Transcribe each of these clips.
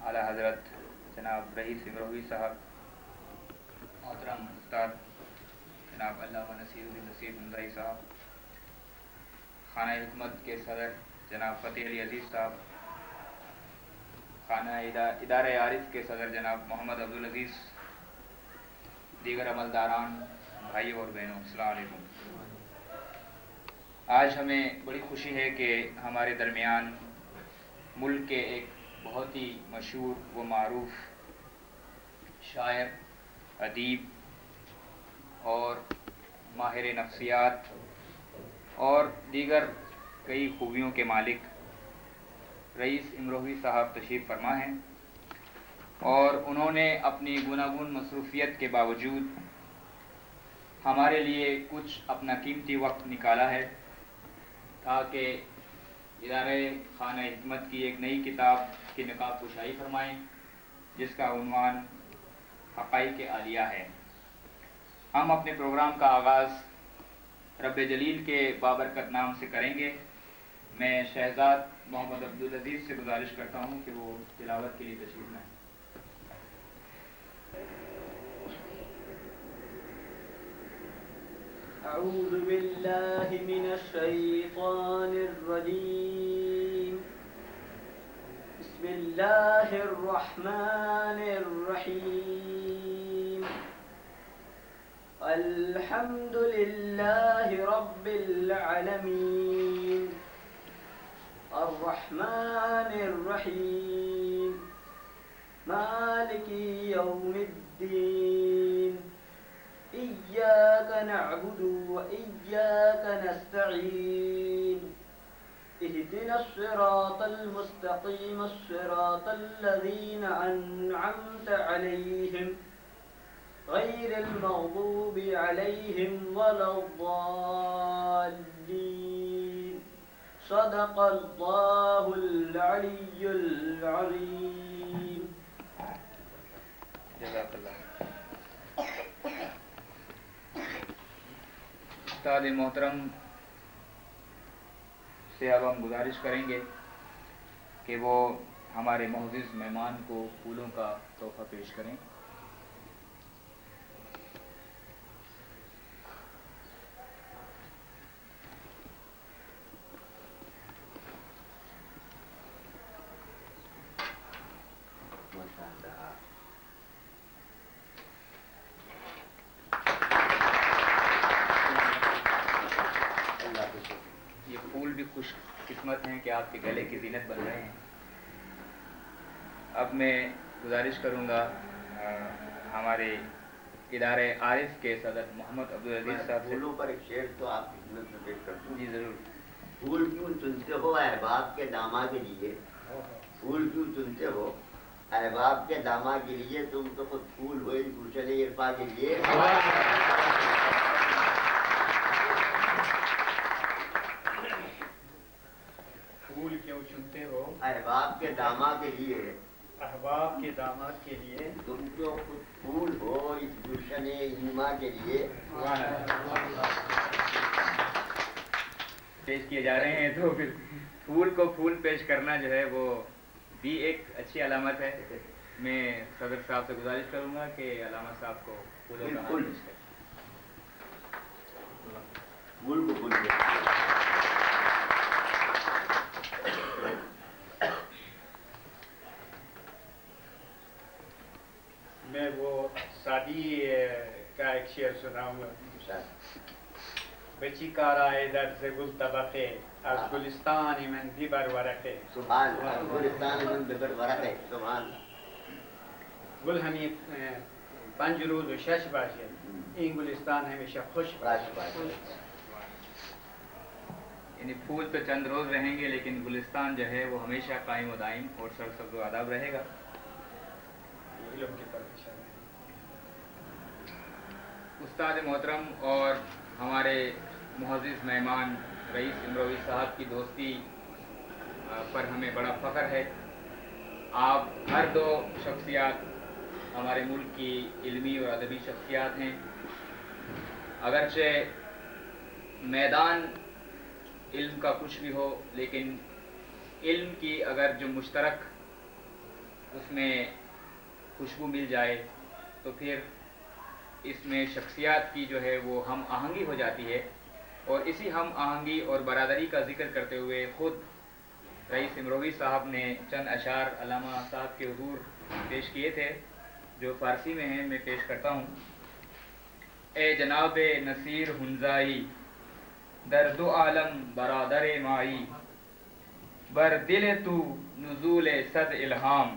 اعلیٰ حضرت جناب رئیس امروی صاحب، محترم استاد جناب علامہ نصیر الدین نصیر حمزائی صاحب، خانہ حکمت کے صدر جناب فتح علی عزیز صاحب، خانہ ادارہ عارف کے صدر جناب محمد عبدالعزیز، دیگر عملداران، بھائیوں اور بہنوں، السلام علیکم۔ آج ہمیں بڑی خوشی ہے کہ ہمارے درمیان ملک کے ایک بہت ہی مشہور و معروف شاعر، ادیب اور ماہر نفسیات اور دیگر کئی خوبیوں کے مالک رئیس امروی صاحب تشریف فرما ہیں، اور انہوں نے اپنی گوناگون مصروفیت کے باوجود ہمارے لیے کچھ اپنا قیمتی وقت نکالا ہے تاکہ ادارہ خانہ حکمت کی ایک نئی کتاب کی نقاب کشائی فرمائیں، جس کا عنوان حقائق عالیہ ہے۔ ہم اپنے پروگرام کا آغاز رب جلیل کے بابرکت نام سے کریں گے۔ میں شہزاد محمد عبدالعزیز سے گزارش کرتا ہوں کہ وہ تلاوت کے لیے تشریف لائیں۔ اعوذ باللہ من الشیطان الرجیم، بسم اللہ الرحمن الرحیم، الحمد للہ رب العالمین، الرحمن الرحیم، مالک یوم الدین، إياك نعبد وإياك نستعين، اهدنا الصراط المستقيم، الصراط الذين أنعمت عليهم غير المغضوب عليهم ولا الضالين، صدق الله العلي العظيم۔ جزاک اللہ۔ استاد محترم سے اب ہم گزارش کریں گے کہ وہ ہمارے معزز مہمان کو پھولوں کا تحفہ پیش کریں۔ یہ پھول بھی خوش قسمت ہیں کہ آپ کے گلے کی زینت بن رہے ہیں۔ اب میں گزارش کروں گا ہمارے ادارہ عارف کے صدر محمد عبدالعزیز صاحب سے۔ پھولوں پر ایک شعر تو آپ کی خدمت میں پیش کرتا ہوں۔ جی ضرور۔ پھول کیوں چنتے ہو احباب کے داماد کے لیے، پھول کیوں چنتے ہو احباب کے داماد کے لیے، تم تو خود پھول ہوئے گلشن عرفا کے لیے۔ پھول کیوں چنتے ہو احباب کے داماد کے لیے، احباب کے داماد کے لیے، تم تو خود پھول ہو اس گلشن ایما کے لیے۔ پیش کیے جا رہے ہیں تو پھر پھول کو پھول پیش کرنا جو ہے وہ بھی ایک اچھی علامت ہے۔ میں صدر صاحب سے گزارش کروں گا کہ علامہ صاحب کو پھولوں کا ہار پیش کریں۔ پھول کو پھول کے میں وہ سادی کا ایک شعر سناؤں گا۔ بچی کارا در ز گل طبقه، از گلستان من ببر ورقه۔ سبحان اللہ، گلستان من ببر ورقه، سبحان اللہ۔ گل ہمیں 5 روز و 6 باشه، این گلستان ہمیشہ خوش راش باشه۔ یعنی پھول تو چند روز رہیں گے لیکن گلستان جو ہے وہ ہمیشہ قائم و دائم اور سرسبز و آداب رہے گا۔ علم کی طرف اشارہ ہے۔ استاد محترم اور ہمارے معزز مہمان رئیس امروی صاحب کی دوستی پر ہمیں بڑا فخر ہے۔ آپ ہر دو شخصیات ہمارے ملک کی علمی اور ادبی شخصیات ہیں۔ اگرچہ میدان علم کا کچھ بھی ہو، لیکن علم کی اگر جو مشترک اس میں خوشبو مل جائے تو پھر اس میں شخصیات کی جو ہے وہ ہم آہنگی ہو جاتی ہے، اور اسی ہم آہنگی اور برادری کا ذکر کرتے ہوئے خود رئیس امروی صاحب نے چند اشعار علامہ صاحب کے حضور پیش کیے تھے، جو فارسی میں ہیں، میں پیش کرتا ہوں۔ اے جناب نصیر ہنزائی، در دو عالم برادر مائی، بر دل تو نزول صد الہام،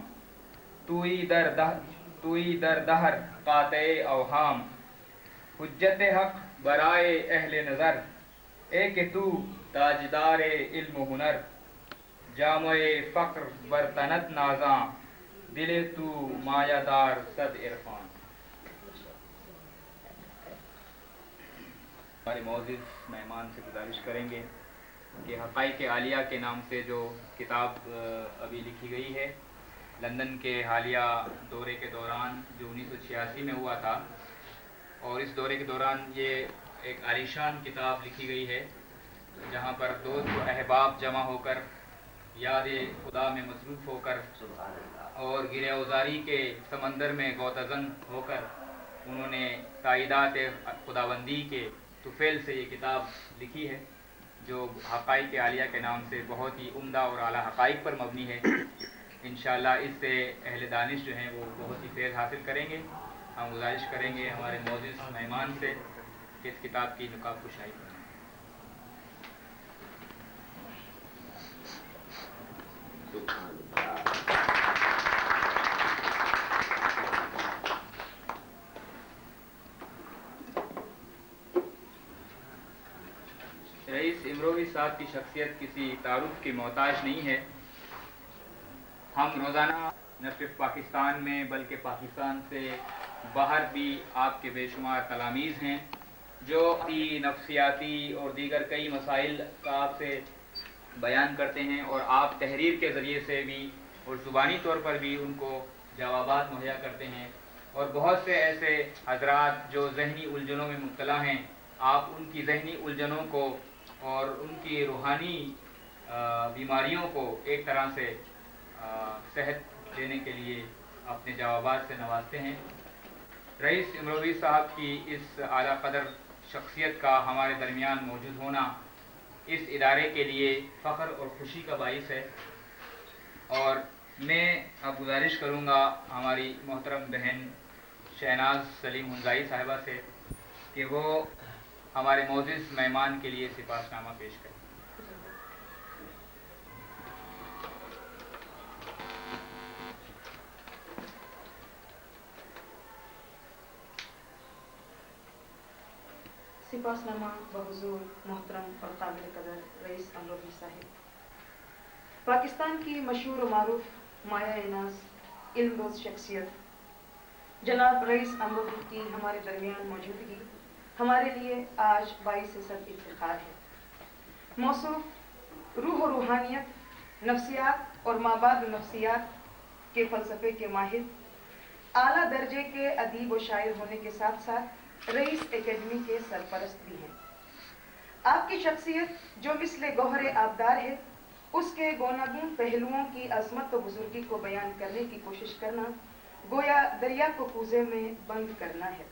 توئی در دہر قاطع اوہام، حجت حق برائے اہل نظر، اے کہ تو تاجدار علم و ہنر، جامع فقر برتنت نازاں، دل تو مایہ دار صد عرفان۔ ہمارے معزز مہمان سے گزارش کریں گے کہ حقائق عالیہ کے نام سے جو کتاب ابھی لکھی گئی ہے، لندن کے حالیہ دورے کے دوران جو 1986 میں ہوا تھا، اور اس دورے کے دوران یہ ایک عالیشان کتاب لکھی گئی ہے، جہاں پر دوست و احباب جمع ہو کر یاد خدا میں مصروف ہو کر اور گرہ اوزاری کے سمندر میں غوطہ-زن ہو کر انہوں نے تائیدات خداوندی کے طفیل سے یہ کتاب لکھی ہے، جو حقائق عالیہ کے نام سے بہت ہی عمدہ اور اعلیٰ حقائق پر مبنی ہے۔ انشاءاللہ اس سے اہل دانش جو ہیں وہ بہت ہی فیض حاصل کریں گے۔ ہم گزارش کریں گے ہمارے معزز مہمان سے کہ اس کتاب کی نقاب کشائی کریں۔ رئیس امروی صاحب کی شخصیت کسی تعارف کی محتاج نہیں ہے۔ ہم روزانہ نہ صرف پاکستان میں بلکہ پاکستان سے باہر بھی آپ کے بے شمار تلاميذ ہیں جو نفسیاتی اور دیگر کئی مسائل کا آپ سے بیان کرتے ہیں، اور آپ تحریر کے ذریعے سے بھی اور زبانی طور پر بھی ان کو جوابات مہیا کرتے ہیں، اور بہت سے ایسے حضرات جو ذہنی الجھنوں میں مبتلا ہیں، آپ ان کی ذہنی الجھنوں کو اور ان کی روحانی بیماریوں کو ایک طرح سے صحت دینے کے لیے اپنے جوابات سے نوازتے ہیں۔ رئیس امروی صاحب کی اس اعلیٰ قدر شخصیت کا ہمارے درمیان موجود ہونا اس ادارے کے لیے فخر اور خوشی کا باعث ہے، اور میں اب گزارش کروں گا ہماری محترم بہن شہناز سلیم ہنزائی صاحبہ سے کہ وہ ہمارے معزز مہمان کے لیے سپاس نامہ پیش کریں۔ سپاس نامہ بحضور محترم اور قابل قدر رئیس امروی صاحب، پاکستان کی مشہور و معروف مایہ ناز علم روز شخصیت جناب رئیس امروی کی ہمارے درمیان موجودگی ہمارے لیے آج باعث صد افتخار ہے۔ موصوف روح و روحانیت، نفسیات اور مابعد نفسیات کے فلسفے کے ماہر، اعلیٰ درجے کے ادیب و شاعر ہونے کے ساتھ ساتھ رئیس اکیڈمی کے سرپرست بھی ہیں۔ آپ کی شخصیت جو مثل گوہر آبدار ہے، اس کے گوناگون پہلوؤں کی عظمت و بزرگی کو بیان کرنے کی کوشش کرنا گویا دریا کو کوزے میں بند کرنا ہے۔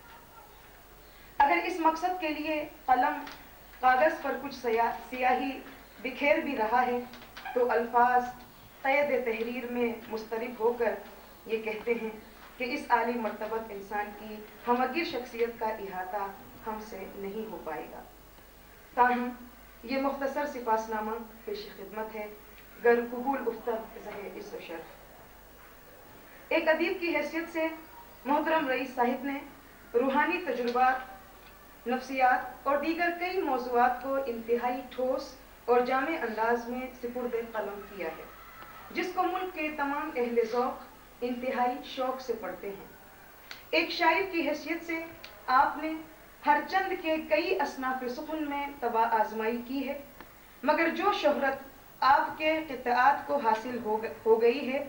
اگر اس مقصد کے لیے قلم کاغذ پر کچھ سیاہی بکھیر بھی رہا ہے تو الفاظ قید تحریر میں مضطرب ہو کر یہ کہتے ہیں کہ اس عالی مرتبت انسان کی ہمگیر شخصیت کا احاطہ ہم سے نہیں ہو پائے گا۔ تاہم یہ مختصر سپاس نامہ پیش خدمت ہے، گر قبول افتد زہ عز و شرف۔ ایک ادیب کی حیثیت سے محترم رئیس صاحب نے روحانی تجربات، نفسیات اور دیگر کئی موضوعات کو انتہائی ٹھوس اور جامع انداز میں سپرد قلم کیا ہے، جس کو ملک کے تمام اہل ذوق انتہائی شوق سے پڑھتے ہیں۔ ایک شاعر کی حیثیت سے آپ نے ہر چند کے کئی اصناف سخن میں طبع آزمائی کی ہے، مگر جو شہرت آپ کے قطعات کو حاصل ہو گئی ہے،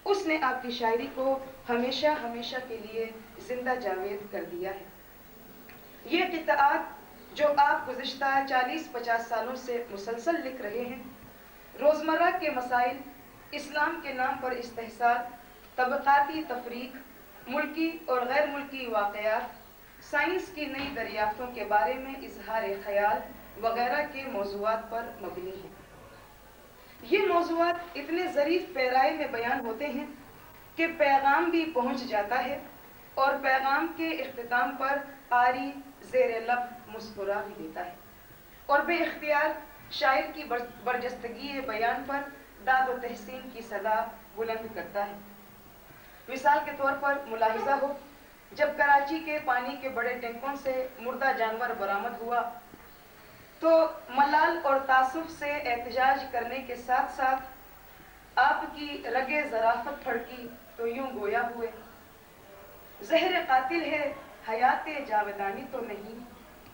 اس نے آپ کی شاعری کو ہمیشہ ہمیشہ کے لیے زندہ جاوید کر دیا ہے۔ یہ قطعات جو آپ گزشتہ 40-50 سالوں سے مسلسل لکھ رہے ہیں، روزمرہ کے مسائل، اسلام کے نام پر استحصال طبقاتی تفریق، ملکی اور غیر ملکی واقعات، سائنس کی نئی دریافتوں کے بارے میں اظہار خیال وغیرہ کے موضوعات پر مبنی ہیں۔ یہ موضوعات اتنے ظریف پیرائے میں بیان ہوتے ہیں کہ پیغام بھی پہنچ جاتا ہے اور پیغام کے اختتام پر قاری زیر لب مسکرا بھی دیتا ہے اور بے اختیار شاعر کی برجستگی بیان پر داد و تحسین کی صدا بلند کرتا ہے۔ مثال کے طور پر ملاحظہ ہو، جب کراچی کے پانی کے بڑے ٹینکوں سے مردہ جانور برآمد ہوا تو ملال اور تعصب سے احتجاج کرنے کے ساتھ ساتھ آپ کی رگے ظرافت پھڑکی تو یوں گویا ہوئے، زہر قاتل ہے حیات جاودانی تو نہیں،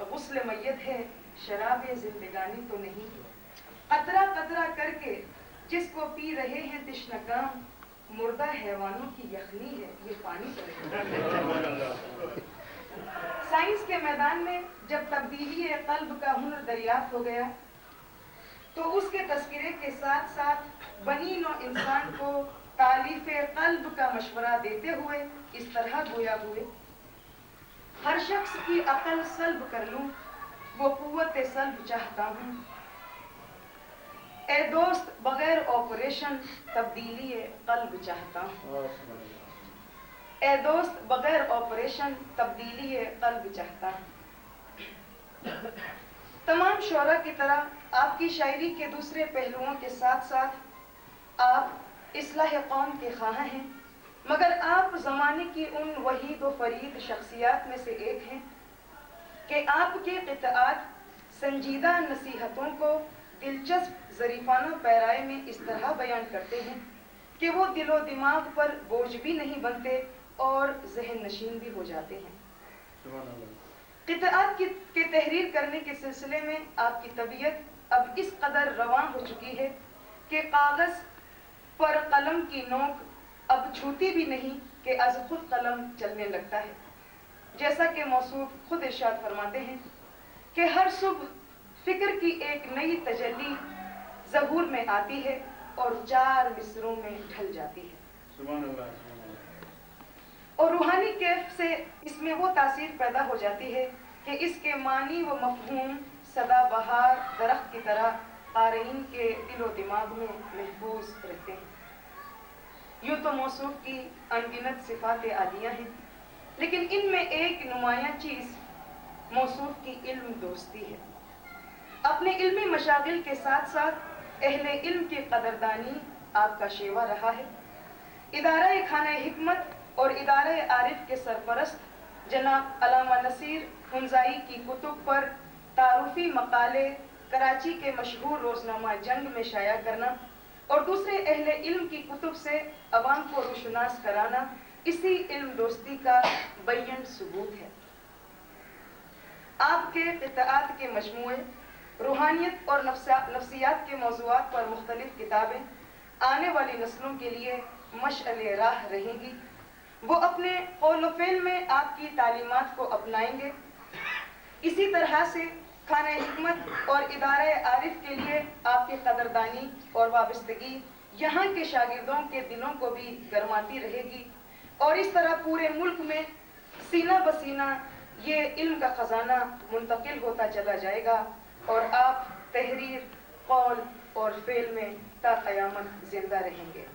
غسل میت ہے شراب زندگانی تو نہیں، قطرہ قطرہ کر کے جس کو پی رہے ہیں تشنکام، مردہ حیوانوں کی یخنی ہے یہ پانی تو نہیں۔ سائنس کے میدان میں جب تبدیلی قلب کا ہنر دریافت ہو گیا تو اس کے تذکرے کے ساتھ ساتھ بنی نوع انسان کو تالیف قلب کا مشورہ دیتے ہوئے اس طرح گویا ہوئے، ہر شخص کی عقل سلب کر لوں وہ قوت سلب چاہتا ہوں، اے دوست بغیر آپریشن تبدیلی قلب چاہتا ہوں، اے دوست بغیر آپریشن تبدیلی قلب چاہتا ہوں۔ تمام شعراء کی طرح آپ کی شاعری کے دوسرے پہلوؤں کے ساتھ ساتھ آپ اصلاح قوم کے خواہاں ہیں، مگر آپ زمانے کی ان وحید و فرید شخصیات میں سے ایک ہیں کہ آپ کے قطعات سنجیدہ نصیحتوں کو دلچسپ ظریفانہ پیرائے میں اس طرح بیان کرتے ہیں کہ وہ دل و دماغ پر بوجھ بھی نہیں بنتے اور ذہن نشین بھی ہو جاتے ہیں۔ قطعات کے تحریر کرنے کے سلسلے میں آپ کی طبیعت اب اس قدر رواں ہو چکی ہے کہ کاغذ پر قلم کی نوک اب چھوتی بھی نہیں کہ از خود قلم چلنے لگتا ہے، جیسا کہ موصوف خود ارشاد فرماتے ہیں کہ ہر صبح فکر کی ایک نئی تجلی ظہور میں آتی ہے اور 4 مصروں میں ڈھل جاتی ہے۔ سبحان اللہ۔ اور روحانی کیف سے اس میں وہ تاثیر پیدا ہو جاتی ہے کہ اس کے معنی و مفہوم سدا بہار درخت کی طرح قارئین کے دل و دماغ میں محفوظ رہتے ہیں۔ یوں تو موصوف کی انگنت صفات عالیہ ہیں، لیکن ان میں ایک نمایاں چیز موصوف کی علم دوستی ہے۔ اپنے علمی مشاغل کے ساتھ ساتھ اہل علم کی قدردانی آپ کا شیوا رہا ہے۔ ادارہ خانہ حکمت اور ادارہ عارف کے سرپرست جناب علامہ نصیر ہنزائی کی کتب پر تعارفی مقالے کراچی کے مشہور روزنامہ جنگ میں شائع کرنا اور دوسرے اہل علم کی کتب سے عوام کو روشناس کرانا اسی علم دوستی کا بیان ثبوت ہے۔ آپ کے قطعات کے مجموعے، روحانیت اور نفسیات کے موضوعات پر مختلف کتابیں آنے والی نسلوں کے لیے مشعل راہ رہیں گی۔ وہ اپنے قول و فعل میں آپ کی تعلیمات کو اپنائیں گے۔ اسی طرح سے خانہ حکمت اور ادارہ عارف کے لیے آپ کی قدردانی اور وابستگی یہاں کے شاگردوں کے دلوں کو بھی گرماتی رہے گی، اور اس طرح پورے ملک میں سینہ بسینہ یہ علم کا خزانہ منتقل ہوتا چلا جائے گا اور آپ تحریر، قول اور فعل میں تا قیامت زندہ رہیں گے۔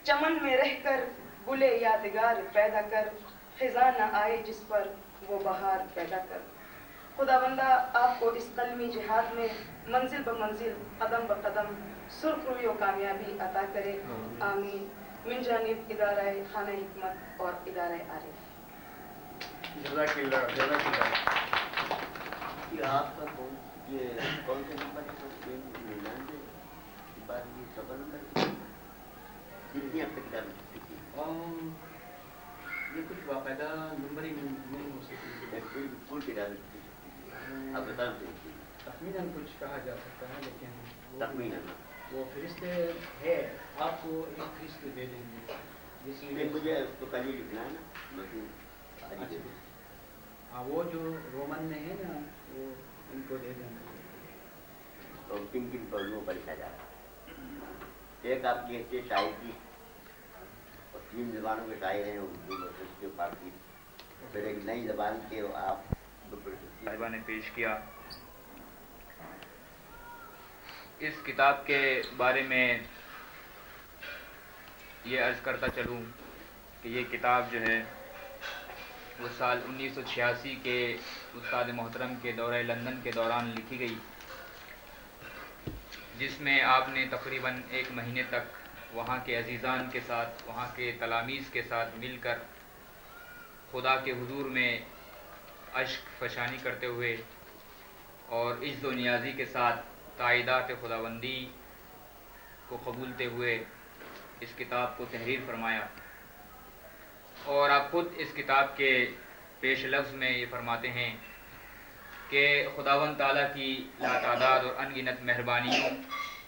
چمن میں رہ کر گلے یادگار پیدا کر، خزاں نہ آئے جس پر وہ بہار پیدا کر۔ خدا بندہ آپ کو اس قلمی جہاد میں منزل بمنزل قدم بقدم سرخ روی و کامیابی عطا کرے، آمین۔ من جانب ادارہ خانہ حکمت اور ادارہ عارف۔ جزاک اللہ، جزاک اللہ۔ یہ آپ کا کون سے نمبر ہے؟ 99 بعد یہ سفر نمبر کتنی اب تک یہ کچھ باقاعدہ نمبر ہی نہیں ہو سکتی، پور کتاب اب بتا دیں تخمیناً کچھ کہا جا سکتا ہے، لیکن تخمیناً وہ فہرست ہے، آپ کو ایک فہرست دے دیں گے جس میں مجھے تو کل ہی لکھنا ہے نا، ہاں وہ جو رومن میں ہے نا وہ ان کو دے دیں گے۔ اور کن کن پہلوؤں پر لکھا جا رہا ہے؟ ایک آپ کی حیثیت شاعر کی، اور 3 زبانوں کے شاعر ہیں، اردو کے فارسی، پھر ایک نئی زبان کے آپ صاحبہ نے پیش کیا۔ اس کتاب کے بارے میں یہ عرض کرتا چلوں کہ یہ کتاب جو ہے وہ سال 1986 کے استاد محترم کے دورہ لندن کے دوران لکھی گئی، جس میں آپ نے تقریباً 1 مہینے تک وہاں کے عزیزان کے ساتھ، وہاں کے تلامیذ کے ساتھ مل کر خدا کے حضور میں اشک فشانی کرتے ہوئے اور عجز و نیازی کے ساتھ تائیدات خداوندی کو قبولتے ہوئے اس کتاب کو تحریر فرمایا۔ اور آپ خود اس کتاب کے پیش لفظ میں یہ فرماتے ہیں کہ خداوند تعالیٰ کی لاتعداد اور انگنت مہربانیوں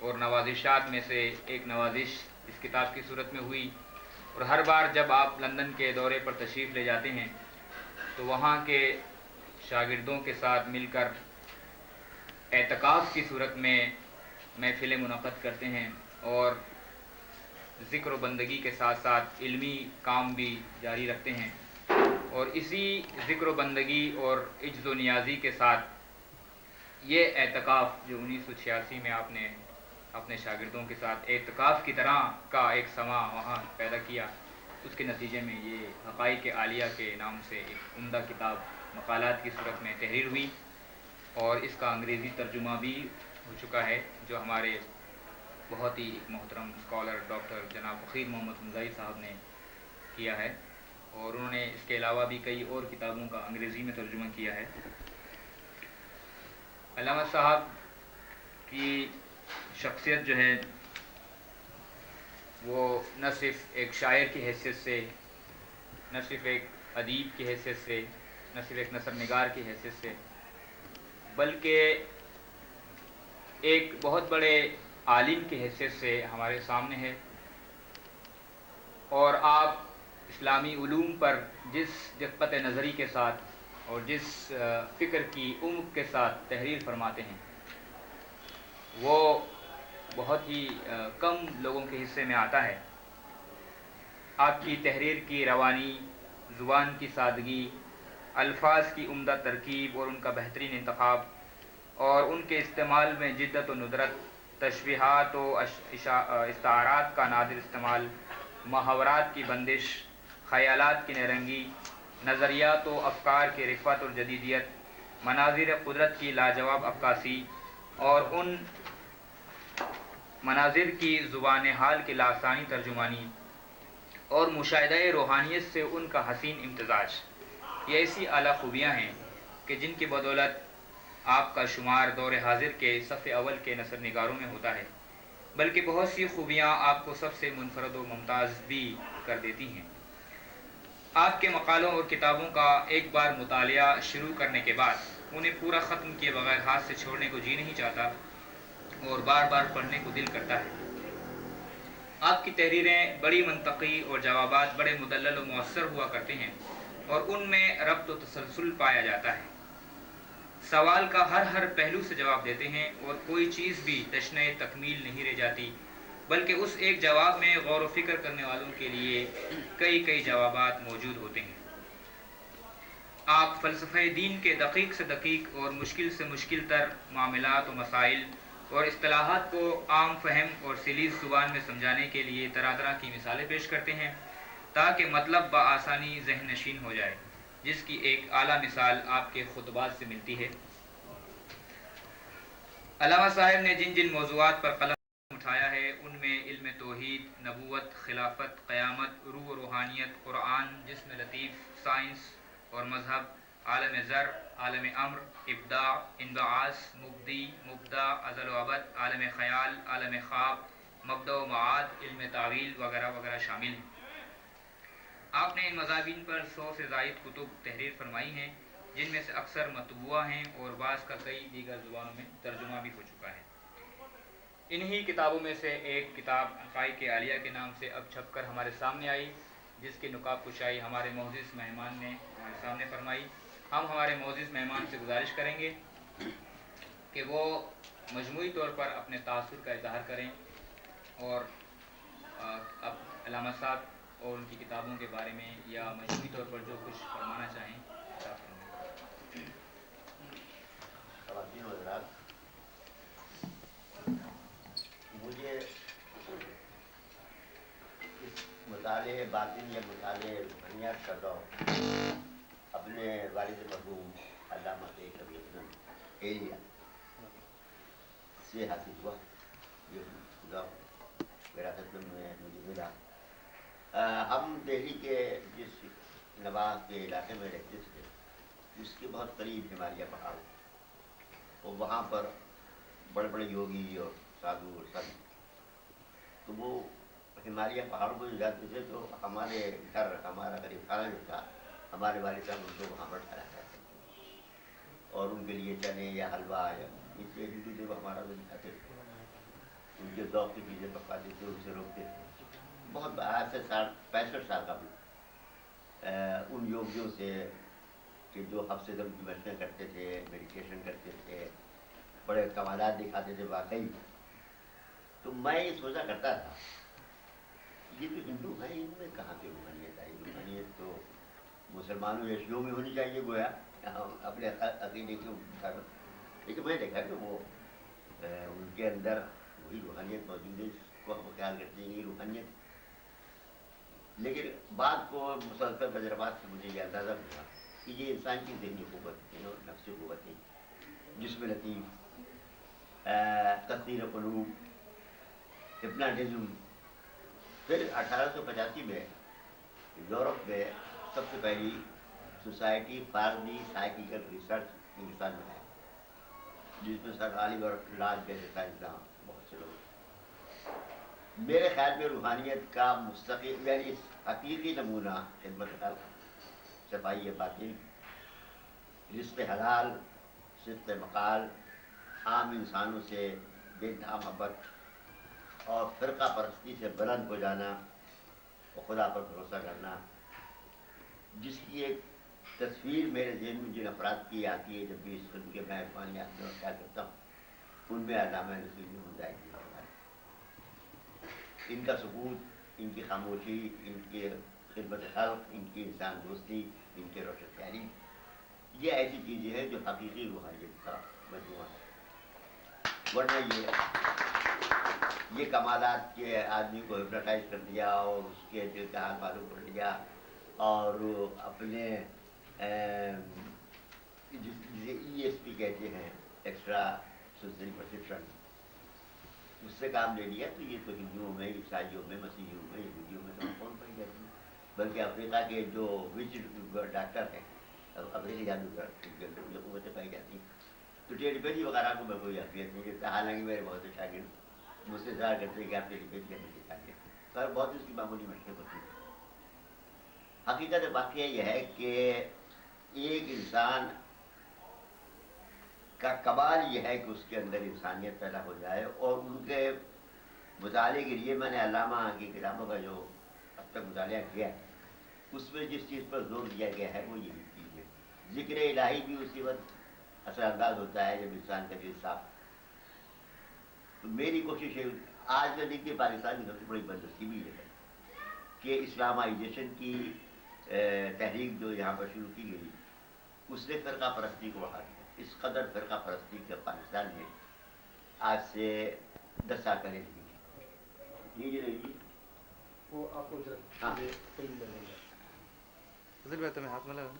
اور نوازشات میں سے ایک نوازش اس کتاب کی صورت میں ہوئی، اور ہر بار جب آپ لندن کے دورے پر تشریف لے جاتے ہیں تو وہاں کے شاگردوں کے ساتھ مل کر اعتکاف کی صورت میں محفلیں منعقد کرتے ہیں اور ذکر و بندگی کے ساتھ ساتھ علمی کام بھی جاری رکھتے ہیں، اور اسی ذکر و بندگی اور عجز و نیازی کے ساتھ یہ اعتکاف جو 1986 میں آپ نے اپنے شاگردوں کے ساتھ اعتکاف کی طرح کا ایک سما وہاں پیدا کیا، اس کے نتیجے میں یہ حقائق عالیہ کے نام سے ایک عمدہ کتاب مقالات کی صورت میں تحریر ہوئی، اور اس کا انگریزی ترجمہ بھی ہو چکا ہے، جو ہمارے بہت ہی محترم اسکالر ڈاکٹر جناب فقیر محمد حمزائی صاحب نے کیا ہے، اور انہوں نے اس کے علاوہ بھی کئی اور کتابوں کا انگریزی میں ترجمہ کیا ہے۔ علامہ صاحب کی شخصیت جو ہے وہ نہ صرف ایک شاعر کی حیثیت سے، نہ صرف ایک ادیب کی حیثیت سے، نہ صرف ایک نثر نگار کی حیثیت سے، بلکہ ایک بہت بڑے عالم کی حیثیت سے ہمارے سامنے ہے، اور آپ اسلامی علوم پر جس دقت نظری کے ساتھ اور جس فکر کی عمق کے ساتھ تحریر فرماتے ہیں وہ بہت ہی کم لوگوں کے حصے میں آتا ہے۔ آپ کی تحریر کی روانی، زبان کی سادگی، الفاظ کی عمدہ ترکیب اور ان کا بہترین انتخاب، اور ان کے استعمال میں جدت و ندرت، تشبیہات و استعارات کا نادر استعمال، محاورات کی بندش، خیالات کی نیرنگی، نظریات و افکار کی رفعت اور جدیدیت، مناظر قدرت کی لاجواب عکاسی اور ان مناظر کی زبان حال کی لاسانی ترجمانی، اور مشاہدہ روحانیت سے ان کا حسین امتزاج، یہ ایسی اعلیٰ خوبیاں ہیں کہ جن کی بدولت آپ کا شمار دور حاضر کے صف اول کے نثر نگاروں میں ہوتا ہے، بلکہ بہت سی خوبیاں آپ کو سب سے منفرد و ممتاز بھی کر دیتی ہیں۔ آپ کے مقالوں اور کتابوں کا ایک بار مطالعہ شروع کرنے کے بعد انہیں پورا ختم کیے بغیر ہاتھ سے چھوڑنے کو جی نہیں چاہتا اور بار بار پڑھنے کو دل کرتا ہے۔ آپ کی تحریریں بڑی منطقی اور جوابات بڑے مدلل و مؤثر ہوا کرتے ہیں، اور ان میں ربط و تسلسل پایا جاتا ہے۔ سوال کا ہر پہلو سے جواب دیتے ہیں اور کوئی چیز بھی تشنہ تکمیل نہیں رہ جاتی، بلکہ اس ایک جواب میں غور و فکر کرنے والوں کے لیے کئی جوابات موجود ہوتے ہیں۔ آپ فلسفہ دین کے دقیق سے دقیق اور مشکل سے مشکل تر معاملات و مسائل اور اصطلاحات کو عام فہم اور سلیس زبان میں سمجھانے کے لیے طرح کی مثالیں پیش کرتے ہیں تاکہ مطلب بآسانی ذہن نشین ہو جائے، جس کی ایک اعلیٰ مثال آپ کے خطبات سے ملتی ہے۔ علامہ صاحب نے جن موضوعات پر قلم اٹھایا ہے ان میں علم توحید، نبوت، خلافت، قیامت، روح و روحانیت، قرآن، جسم لطیف، سائنس اور مذہب، عالم ذر، عالم امر، ابداع، انبعاث، مبدی، مبدع، ازل و ابد، عالم خیال، عالم خواب، مبدأ و معاد، علم تعویل وغیرہ شامل ہیں۔ آپ نے ان مضامین پر 100 سے زائد کتب تحریر فرمائی ہیں، جن میں سے اکثر مطبوعہ ہیں اور بعض کا کئی دیگر زبانوں میں ترجمہ بھی ہو چکا ہے۔ انہی کتابوں میں سے ایک کتاب حقائق عالیہ کے نام سے اب چھپ کر ہمارے سامنے آئی، جس کی نقاب کشائی ہمارے معزز مہمان نے ہمارے سامنے فرمائی۔ ہم ہمارے معزز مہمان سے گزارش کریں گے کہ وہ مجموعی طور پر اپنے تاثر کا اظہار کریں، اور اب علامہ صاحب اور ان کی کتابوں کے بارے میں یا مجموعی طور پر جو کچھ فرمانا چاہیں خطاب فرمائیں۔ خواتین و حضرات، مجھے اس مطالعے باطن یا مطالعے روحانیات کا دور اپنے والد مرحوم علامہ کبیر احمد ایلیا سے حاصل ہوا، یہ دور وراثت میں مجھے ملا۔ ہم دہلی کے جس نواح کے علاقے میں رہتے تھے اس کے بہت قریب ہمالیہ پہاڑ، اور وہاں پر بڑے بڑے یوگی اور سادھو اور سنت، تو وہ ہمالیہ پہاڑوں کو جو جاتے تھے تو ہمارے گھر ہمارا قریب خانہ جو تھا، ہمارے والد صاحب ان کو وہاں پر ٹھہرا کرتے تھے اور ان کے لیے چنے یا حلوہ یا اس طرح کی چیزیں وہ ہمارا بھی کھاتے تھے، ان کے ذوق کی چیزیں پکاتے تھے، ان سے روکتے تھے۔ بہت آج سے 65 سال قبل ان یوگیوں سے کہ جو ہفتے دم کی مشقیں کرتے تھے، میڈیٹیشن کرتے تھے، بڑے کمالات دکھاتے تھے واقعی، تو میں یہ سوچا کرتا تھا یہ تو ہندو ہیں، ان میں کہاں سے روحانیت آئی؟ روحانیت تو مسلمانوں یا شیعوں میں ہونی چاہیے گویا اپنے عقیدے کے مطابق، لیکن میں دیکھا کہ وہ ان کے اندر وہی روحانیت موجود ہے جس کو ہم خیال کرتے ہیں یہ روحانیت۔ لیکن بعد کو مسلسل تجربات سے مجھے یہ اندازہ ہوا کہ یہ انسان کی ذہنی قوت ہے اور نفسی قوت ہے، جسم لطیف، تقدیر قلوب، ہپناٹزم۔ پھر 1885 میں یورپ میں سب سے پہلی society for the psychical research Hindustan میں ہے، جس میں سر غالب اور لاج جیسے سائنسداں بہت سے لوگ۔ میرے خیال میں روحانیت کا مستقل یعنی حقیقی نمونہ خدمت خلق، صفائی باطن، رزق حلال، صدق مقال، عام انسانوں سے بے انتہا محبت اور فرقہ پرستی سے بلند ہو جانا اور خدا پر بھروسہ کرنا، جس کی ایک تصویر میرے ذہن میں جن افراد کی آتی ہے جب بھی اس قسم کے میں روحانیات میں خیال کرتا ہوں، ان میں علامہ نصیر مجاہد ہے۔ ان کا ثبوت، ان کی خاموشی، ان کی خدمت خلق، ان کی انسان دوستی، ان کے روشن خیالی، یہ ایسی چیزیں ہیں جو حقیقی روحانیت کا مجموعہ ہے۔ ورنہ یہ کمالات کے آدمی کو ہپنوٹائز کر دیا اور اس کے دل کا حال معلوم کر لیا اور اپنے جسے ESP کہتے ہیں، ایکسٹرا سینسری پرسیپشن، اس سے کام لے لیا، تو یہ تو ہندوؤں میں، عیسائیوں میں، مسیحیوں میں، یہودیوں میں تو کون پائی جاتی ہے؟ بلکہ افریقہ کے جو وچ ڈاکٹر ہیں، افریقی جادوگر، ان کے اندر یہ قوتیں پائی جاتی ہیں۔ تو ٹیلیپیتھی وغیرہ کو میں کوئی اہمیت نہیں دیتا، حالانکہ میرے بہت سے شاگرد مجھ سے اظہار کرتے ہیں کہ آپ ٹیلیپیتھی ہمیں سکھائیے، پر بہت اس کی معمولی مشقیں ہوتی ہیں۔ حقیقت واقعہ یہ ہے کہ ایک انسان کا کمال یہ ہے کہ اس کے اندر انسانیت پیدا ہو جائے، اور ان کے مطالعے کے لیے میں نے علامہ کی کتابوں کا جو اب تک مطالعہ کیا ہے اس میں جس چیز پر زور دیا گیا ہے وہ یہی چیز ہے۔ ذکر الہی بھی اسی وقت اثر انداز ہوتا ہے جب انسان کا دل صاف۔ تو میری کوشش ہے، آج میں دیکھیے پاکستان کی سب سے بڑی بدنصیبی بھی یہ ہے کہ اسلامائزیشن کی تحریک جو یہاں پر شروع کی گئی اس نے فرقہ پرستی کو بڑھا دیا۔ اس قدر فرقہ پرستی کے پاکستان میں آج سے 10 سال پہلے نہیں تھی۔ یہ رہی وہ آپ کو ہاں میں ہاتھ میں لگا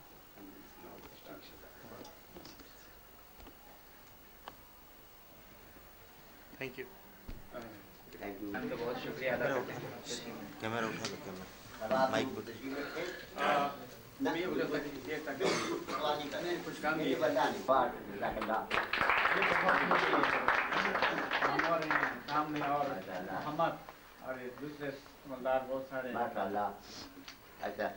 تھینک یو۔ Thank you. ہم تو بہت شکریہ ادا کرتے ہیں۔ کیمرہ اٹھا لو، کیمرہ مائک پر کچھ کام نہیں کام میں، اور محمد اور دوسرے سمجھدار بہت سارے ماشاء اللہ۔ اچھا